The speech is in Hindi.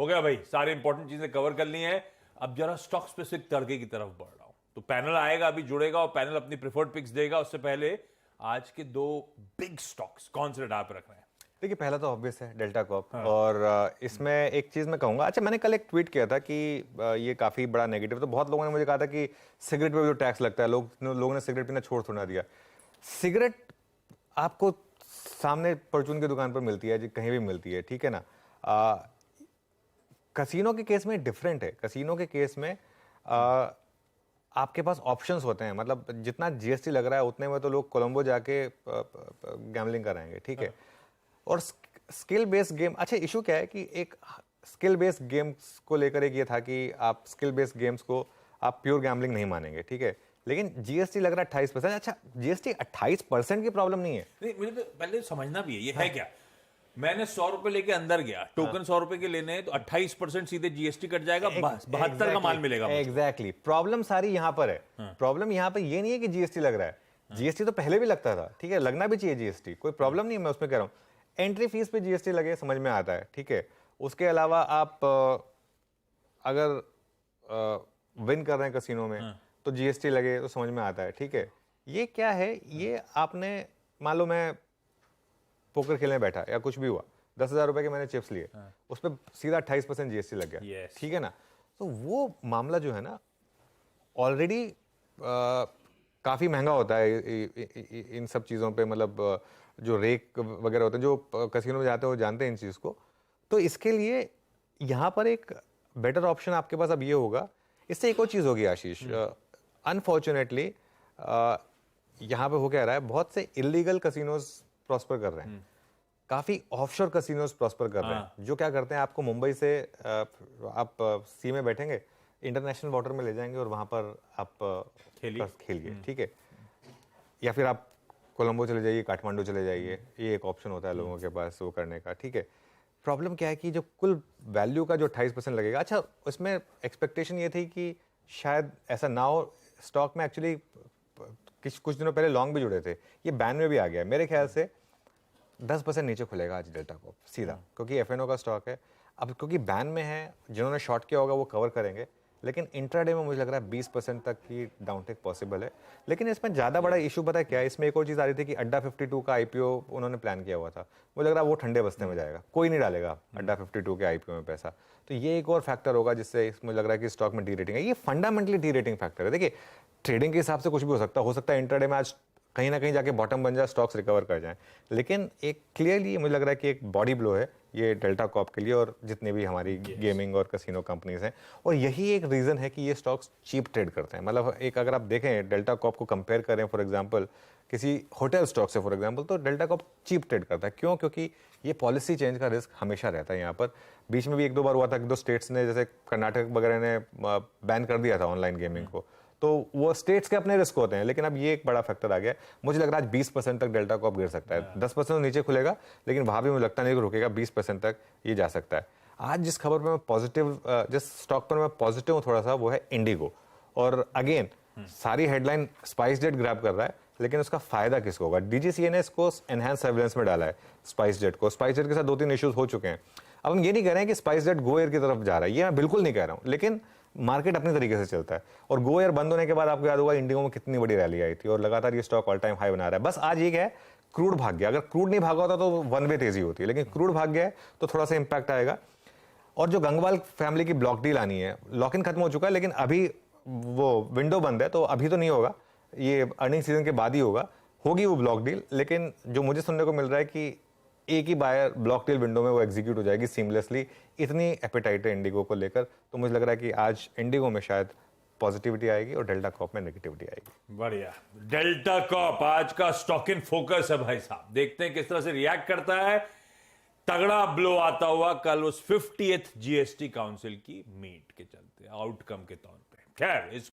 हो गया भाई, सारी इंपॉर्टेंट चीजें कवर कर ली हैं। अब जरा स्टॉक स्पेसिफिक तड़के की तरफ बढ़ रहा हूं। तो पैनल आएगा, अभी जुड़ेगा और पैनल अपनी प्रेफर्ड पिक्स देगा। उससे पहले आज के दो बिग स्टॉक्स कौन से डाटा पे रख रहे हैं? देखिए, पहला तो ऑब्वियस है डेल्टा कॉप। और इसमें एक चीज़ मैं कहूँगा, अच्छा मैंने कल एक ट्वीट किया था कि ये काफ़ी बड़ा नेगेटिव, तो बहुत लोगों ने मुझे कहा था कि सिगरेट पे भी जो टैक्स लगता है, लोगों ने सिगरेट पीना छोड़ थोड़ा दिया। सिगरेट आपको सामने परचून की दुकान पर मिलती है, जी कहीं भी मिलती है, ठीक है ना। कसीनो के केस में डिफरेंट है। कसीनो के केस में आपके पास ऑप्शंस होते हैं, मतलब जितना जीएसटी लग रहा है उतने में तो लोग कोलंबो जाके गैम्बलिंग कराएंगे, ठीक है। और स्किल बेस्ड गेम, अच्छा इशू क्या है कि एक स्किल बेस्ड गेम्स को लेकर एक ये था कि आप स्किल बेस्ड गेम्स को आप प्योर गैम्बलिंग नहीं मानेंगे, ठीक है। लेकिन जीएसटी लग रहा है 28%। अच्छा, जीएसटी 28% की प्रॉब्लम नहीं है। नहीं, मुझे तो पहले समझना भी है ये है क्या। मैंने 100 रुपए लेके अंदर गया, टोकन 100 रुपए के लेने हैं, तो 28% सीधे जीएसटी कट जाएगा, बस 72 का माल मिलेगा मुझे। एग्जैक्टली, प्रॉब्लम सारी यहां पर है। प्रॉब्लम यहां पर ये नहीं है कि जीएसटी लग रहा है, जीएसटी तो पहले भी लगता था, ठीक है, लगना भी चाहिए जीएसटी, कोई प्रॉब्लम नहीं है, मैं उसमें कह रहा हूं एंट्री फीस पे जीएसटी लगे समझ में आता है, ठीक है। उसके अलावा आप अगर विन कर रहे हैं कसिनो में तो जीएसटी लगे तो समझ में आता है, ठीक है। ये क्या है, ये आपने मान लो मैं पोकर खेलने बैठा या कुछ भी हुआ, 10,000 रुपए के मैंने चिप्स लिए, उस पर सीधा 28% जीएसटी लग गया, ठीक है ना। तो वो मामला जो है ना ऑलरेडी काफी महंगा होता है इन सब चीजों पे, मतलब जो रेक वगैरह होते हैं, जो कसिनो में जाते हो जानते हैं इन चीज को। तो इसके लिए यहां पर एक बेटर ऑप्शन आपके पास अब ये होगा। इससे एक और चीज होगी आशीष, अनफॉर्चुनेटली यहां पे हो क्या रहा है, बहुत से इलीगल कसिनोज प्रॉस्पर कर रहे हैं, काफी ऑफशोर कसिनोज प्रॉस्पर कर रहे हैं, जो क्या करते हैं, आपको मुंबई से आप सी में बैठेंगे, इंटरनेशनल वाटर में ले जाएंगे और वहां पर आप खेलिए, ठीक है। या फिर आप कोलंबो चले जाइए, काठमांडू चले जाइए, ये एक ऑप्शन होता है लोगों के पास वो करने का, ठीक है। प्रॉब्लम क्या है कि जो कुल वैल्यू का जो 28% लगेगा, अच्छा उसमें एक्सपेक्टेशन ये थी कि शायद ऐसा ना हो। स्टॉक में एक्चुअली कुछ दिनों पहले लॉन्ग भी जुड़े थे, ये बैन में भी आ गया। मेरे ख्याल से 10% नीचे खुलेगा आज डेल्टा को सीधा, क्योंकि एफएनओ का स्टॉक है। अब क्योंकि बैन में है, जिन्होंने शॉर्ट किया होगा वो कवर करेंगे, लेकिन इंट्राडे में मुझे लग रहा है 20% तक की डाउनटेक पॉसिबल है। लेकिन इसमें ज़्यादा बड़ा इशू पता है क्या है, इसमें एक और चीज़ आ रही थी कि अड्डा 52 का आईपीओ उन्होंने प्लान किया हुआ था, मुझे लग रहा है वो ठंडे बस्ते में जाएगा, कोई नहीं डालेगा अड्डा 52 के आईपीओ में पैसा। तो ये एक और फैक्टर होगा जिससे मुझे लग रहा है कि स्टॉक में डी रेटिंग है। ये फंडामेंटली डी रेटिंग फैक्टर है। देखिए, ट्रेडिंग के हिसाब से कुछ भी हो सकता है इंट्राडे में आज कहीं ना कहीं जाके बॉटम बन जाए, स्टॉक्स रिकवर कर जाएं, लेकिन एक क्लियरली मुझे लग रहा है कि एक बॉडी ब्लो है ये डेल्टा कॉप के लिए और जितने भी हमारी गेमिंग और कसिनो कंपनीज हैं। और यही एक रीज़न है कि ये स्टॉक्स चीप ट्रेड करते हैं। मतलब एक अगर आप देखें डेल्टा कॉप को कंपेयर करें फॉर एग्जांपल किसी होटल स्टॉक से फॉर एग्जांपल, तो डेल्टा कॉप चीप ट्रेड करता है। क्यों? क्योंकि ये पॉलिसी चेंज का रिस्क हमेशा रहता है यहाँ पर। बीच में भी एक दो बार हुआ था कि दो स्टेट्स ने, जैसे कर्नाटक वगैरह ने बैन कर दिया था ऑनलाइन गेमिंग को, तो वो स्टेट्स के अपने रिस्क होते हैं। लेकिन अब ये एक बड़ा फैक्टर आ गया, मुझे लग रहा है आज 20% तक डेल्टा कॉप गिर सकता है। 10% नीचे खुलेगा, लेकिन वहां भी मुझे लगता नहीं कि रुकेगा, 20% तक ये जा सकता है। आज जिस खबर पर मैं पॉजिटिव, जिस स्टॉक पर मैं पॉजिटिव हूँ थोड़ा सा, वो है इंडिगो। और अगेन सारी हेडलाइन स्पाइस जेट ग्रैब कर रहा है, लेकिन उसका फायदा किसको होगा? डीजीसीए ने इसको एनहांस सर्विलेंस में डाला है स्पाइस जेट को। स्पाइस जेट के साथ 2-3 इश्यूज हो चुके हैं। अब हम ये नहीं कह रहे हैं कि स्पाइस जेट गो एयर की तरफ जा रहा है, ये मैं बिल्कुल नहीं कह रहा हूं, लेकिन मार्केट अपने तरीके से चलता है। और गो एयर बंद होने के बाद आपको याद होगा इंडिगो में कितनी बड़ी रैली आई थी और लगातार ये स्टॉक ऑल टाइम हाई बना रहा है। बस आज ये क्या है, क्रूड भाग गया। अगर क्रूड नहीं भागा होता तो वन वे तेजी होती है, लेकिन क्रूड भाग गया है तो थोड़ा सा इंपैक्ट आएगा। और जो गंगवाल फैमिली की ब्लॉक डील आनी है, लॉक इन खत्म हो चुका है, लेकिन अभी वो विंडो बंद है, तो अभी तो नहीं होगा, ये अर्निंग सीजन के बाद ही होगी वो ब्लॉक डील। लेकिन जो मुझे सुनने को मिल रहा है कि एक ही बायर ब्लॉक डील विंडो में वो एग्जीक्यूट हो जाएगी सीमलेसली। इतनी एपेटाइट है इंडिगो को लेकर, तो मुझे लग रहा है कि आज इंडिगो में शायद पॉजिटिविटी आएगी और डेल्टा कॉप में नेगेटिविटी आएगी। बढ़िया, डेल्टा कॉप आज का स्टॉक इन फोकस है भाई साहब। देखते हैं किस तरह से रिएक्ट करता है। तगड़ा ब्लो आता हुआ कल उस 50th जीएसटी काउंसिल की मीट के चलते, आउटकम के तौर पे। खैर, इस